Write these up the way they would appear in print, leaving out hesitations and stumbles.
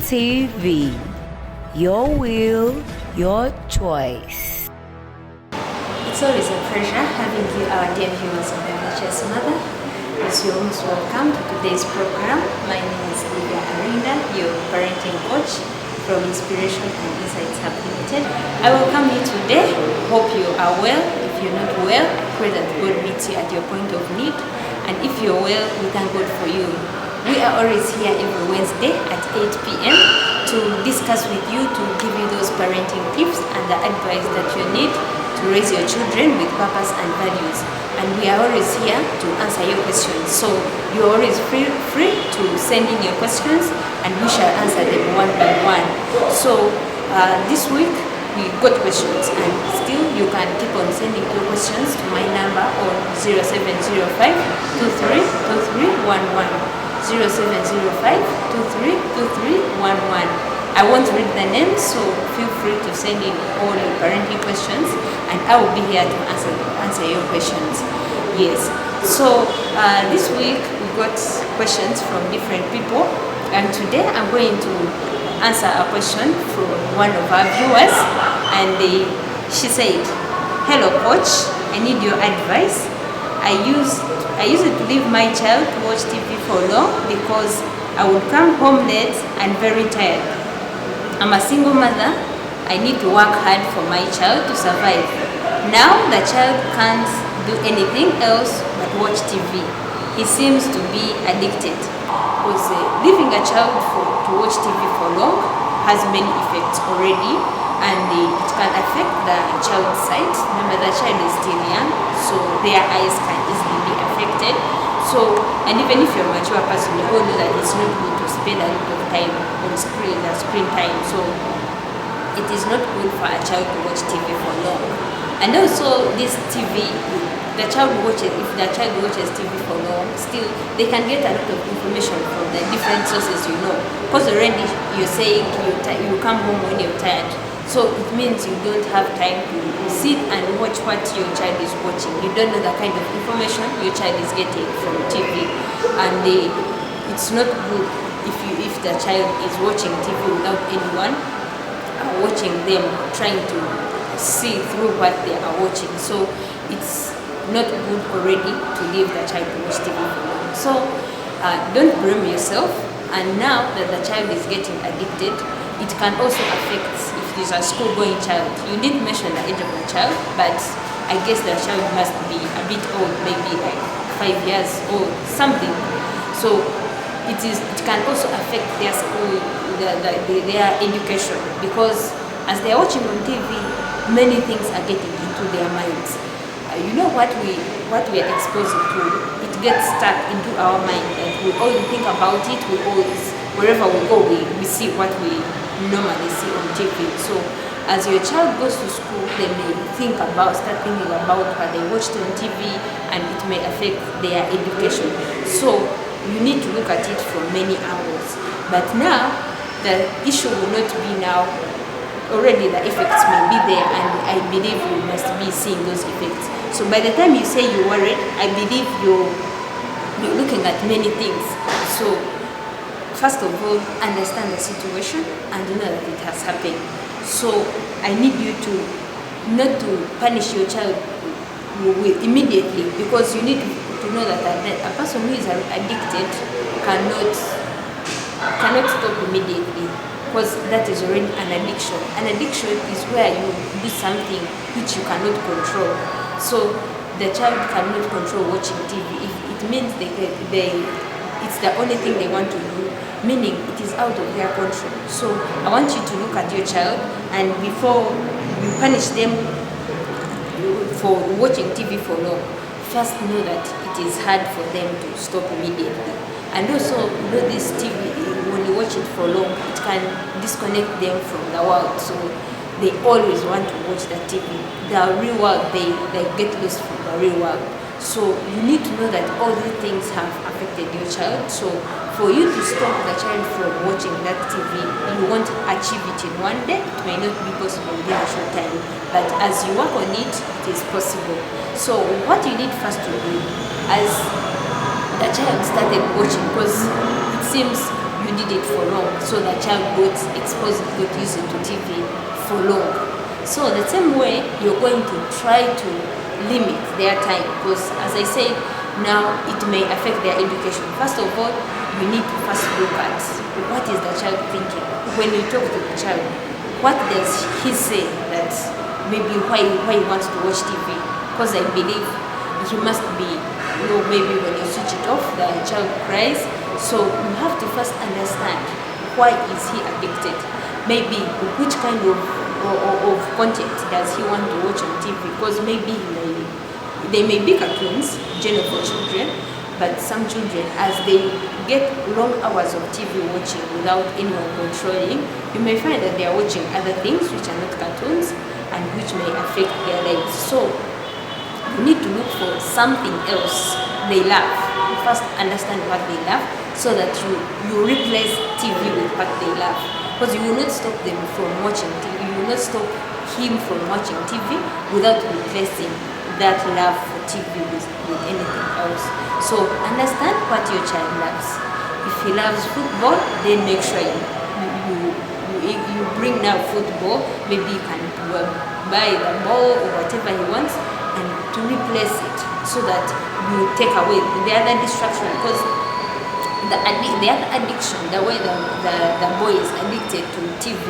TV. Your will, your choice. It's always a pleasure having you, our dear viewers of the VIRTUOUS Mother. As you're most welcome to today's program. My name is SYLIVIA Arindda, your parenting coach from Inspiration and Insights Hub Limited. I welcome you today. Hope you are well. If you're not well, I pray that God meets you at your point of need. And if you're well, we thank God for you. We are always here every Wednesday at 8 p.m. to discuss with you, to give you those parenting tips and the advice that you need to raise your children with purpose and values. And we are always here to answer your questions. So you're always free to send in your questions and we shall answer them one by one. So this week we got questions, and still you can keep on sending your questions to my number on 0705 232311. 0705-232311. I won't read the names, so feel free to send in all your parenting questions and I will be here to answer your questions. Yes, so this week we got questions from different people, and today I'm going to answer a question from one of our viewers, and she said, "Hello coach, I need your advice. I used to leave my child to watch TV for long because I would come home late and very tired. I'm a single mother. I need to work hard for my child to survive. Now the child can't do anything else but watch TV. He seems to be addicted." Because leaving a child to watch TV for long has many effects already, and it can affect the child's sight. Remember, the child is still young, so their eyes can easily be affected. So, and even if you're a mature person, you all know that it's not good to spend a lot of time on screen time. So it is not good for a child to watch TV for long. And also this TV, if the child watches TV for long, still they can get a lot of information from the different sources, because already you're saying you come home when you're tired. So it means you don't have time to sit and watch what your child is watching. You don't know the kind of information your child is getting from TV, and it's not good if the child is watching TV without anyone watching them, trying to see through what they are watching. So it's not good already to leave the child to watch TV for long. So don't blame yourself. And now that the child is getting addicted, it can also affect if there's a school-going child. You didn't mention the age of the child, but I guess the child must be a bit old, maybe like 5 years old, something. So it can also affect their school, their education, because as they're watching on TV, many things are getting into their minds. What we are exposed to, it gets stuck into our mind, and we always think about it. We always, wherever we go, we see what we normally see on TV. So as your child goes to school, they may start thinking about what they watched on TV, and it may affect their education. So you need to look at it from many angles. But now the issue will not be now. Already the effects may be there, and I believe you must be seeing those effects. So by the time you say you're worried, I believe you're looking at many things. So first of all, understand the situation and know that it has happened. So I need you to not to punish your child immediately, because you need to know that a person who is addicted cannot stop immediately, because that is already an addiction. An addiction is where you do something which you cannot control. So the child cannot control watching TV. If it means it's the only thing they want to do, meaning it is out of their control. So I want you to look at your child, and before you punish them for watching TV for long, first know that it is hard for them to stop immediately. And also know this TV, when you watch it for long, it can disconnect them from the world. So they always want to watch the TV. The real world, they get lost from the real world. So you need to know that all these things have affected your child. So for you to stop the child from watching that TV, you won't achieve it in one day. It may not be possible within a short time, but as you work on it, it is possible. So what you need first to do, as the child started watching, because it seems you did it for long, so the child got exposed, got used to TV for long. So the same way, you're going to try to limit their time, because as I said, now it may affect their education. First of all, you need to first look at what is the child thinking. When you talk to the child, what does he say that maybe why he wants to watch TV? Because I believe he must be, maybe when you switch it off, the child cries. So you have to first understand, why is he addicted? Maybe which kind of content does he want to watch on TV? Because maybe they may be cartoons, general for children, but some children, as they get long hours of TV watching without anyone controlling, you may find that they are watching other things which are not cartoons and which may affect their lives. So you need to look for something else they love. You first understand what they love, so that you replace TV with what they love. Because you will not stop them from watching TV. You will not stop him from watching TV without replacing that love for TV with anything else. So understand what your child loves. If he loves football, then make sure you bring now football. Maybe you can buy the ball or whatever he wants, and to replace it, so that you take away the other distraction. Because the other addiction, the way the boy is addicted to TV,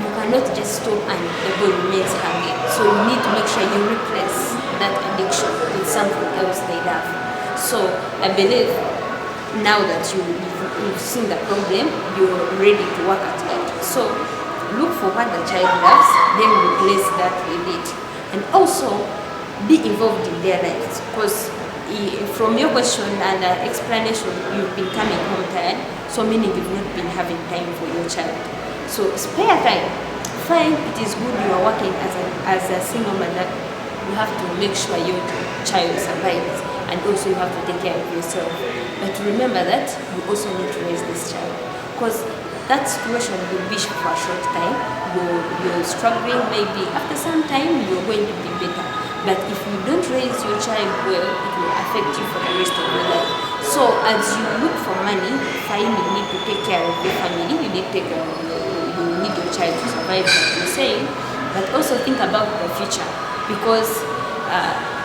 you cannot just stop and the boy remains hungry. So you need to make sure you replace that addiction with something else they love. So I believe now that you've seen the problem, you're ready to work at it. So look for what the child loves, then replace that with it. And also be involved in their lives, because from your question and explanation, you've been coming home tired, so meaning you've not been having time for your child. So spare time. Fine, it is good you are working as a single mother. You have to make sure your child survives, and also you have to take care of yourself. But remember that you also need to raise this child, because that situation will be for a short time. You're struggling, maybe after some time you're going to be better. But if you don't raise your child well, it will affect you for the rest of your life. So as you look for money, fine, you need to take care of your family, you need your child to survive, like you're saying, but also think about the future. Because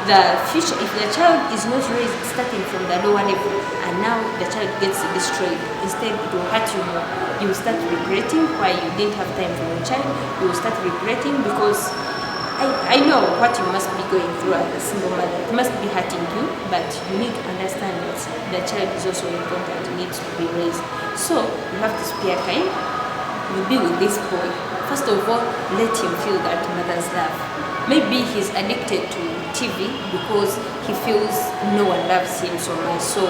the future, if the child is not raised starting from the lower level, and now the child gets destroyed, instead it will hurt you more. You will start regretting why you didn't have time for your child. You will start regretting, because I know what you must be going through as a single mother. It must be hurting you, but you need to understand that the child is also important, it needs to be raised. So you have to spare time. You be with this boy. First of all, let him feel that mother's love. Maybe he's addicted to TV because he feels no one loves him so much. So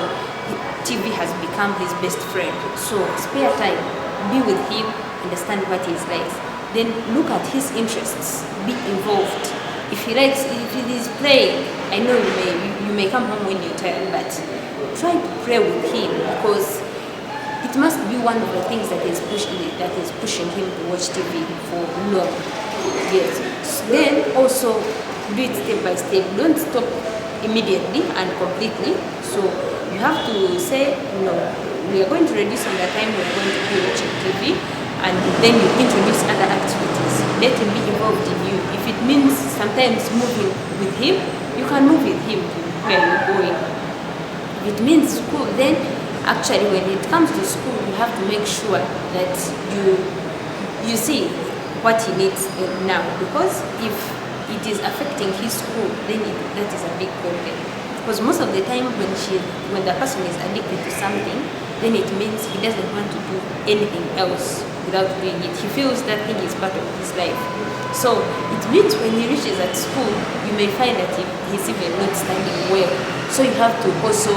TV has become his best friend. So spare time. Be with him, understand what he's like. Then look at his interests, be involved. If he is playing, I know you may come home when you're tired, but try to play with him, because it must be one of the things that is pushing him to watch TV for long. Yes. Then also do it step by step. Don't stop immediately and completely. So you have to say, no, we are going to reduce on the time we are going to be watching TV. And then you introduce other activities. Let him be involved in you. If it means sometimes moving with him, you can move with him to where you're going. If it means school, then actually when it comes to school, you have to make sure that you see what he needs now. Because if it is affecting his school, then that is a big problem. Because most of the time when the person is addicted to something, then it means he doesn't want to do anything else without doing it. He feels that thing is part of his life. So it means when he reaches at school, you may find that he's even not studying well. So you have to also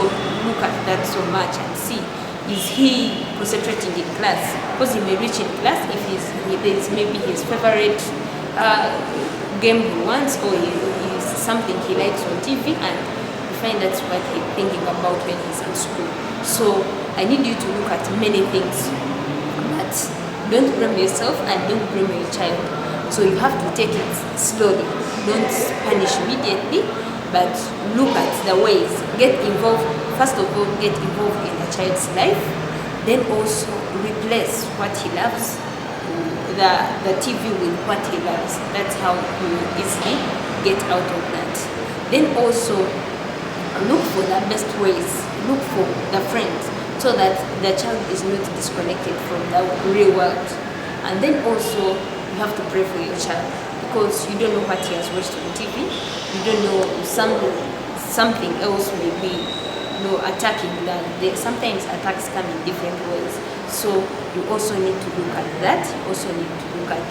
look at that so much and see, is he concentrating in class? Because he may reach in class if there's maybe his favorite game he wants, or is something he likes on TV, and you find that's what he's thinking about when he's in school. So I need you to look at many things, but don't blame yourself and don't blame your child. So you have to take it slowly. Don't punish immediately, but look at the ways. Get involved. First of all, get involved in the child's life. Then also replace what he loves, the TV with what he loves. That's how he will easily get out of that. Then also look for the best ways, look for the friends, so that the child is not disconnected from the real world. And then also you have to pray for your child, because you don't know what he has watched on TV. You don't know, something else may be attacking that. Sometimes attacks come in different ways. So you also need to look at that. You also need to look at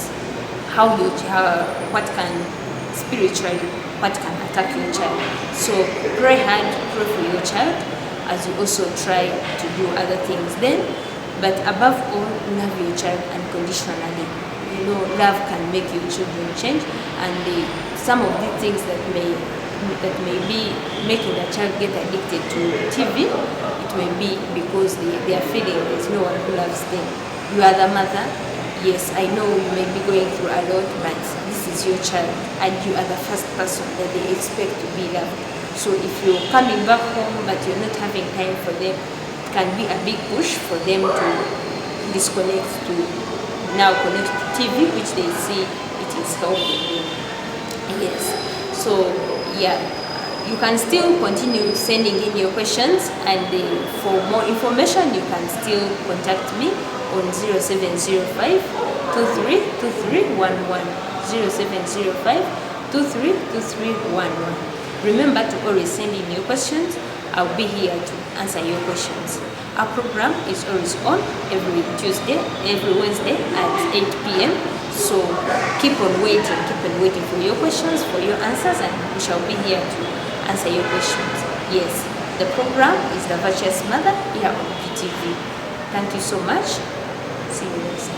how your child, what can spiritually, what can attack your child. So pray hard, pray for your child, as you also try to do other things then. But above all, love your child unconditionally. Love can make your children change, and some of the things that may be making the child get addicted to TV, it may be because they are feeling there's no one who loves them. You are the mother. Yes, I know you may be going through a lot, but this is your child, and you are the first person that they expect to be loved. So if you're coming back home but you're not having time for them, it can be a big push for them to disconnect, to now connect to TV, which they see it is helping them. Yes. So yeah, you can still continue sending in your questions, and for more information you can still contact me on 0705 232311, 0705 232311. Remember to always send in your questions. I'll be here to answer your questions. Our program is always on every Tuesday, every Wednesday at 8 p.m. So keep on waiting for your questions, for your answers, and we shall be here to answer your questions. Yes, the program is The Virtuous Mother here on PTV. Thank you so much. See you next time.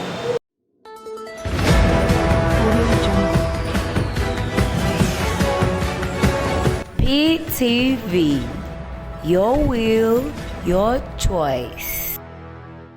PTV, your will, your choice.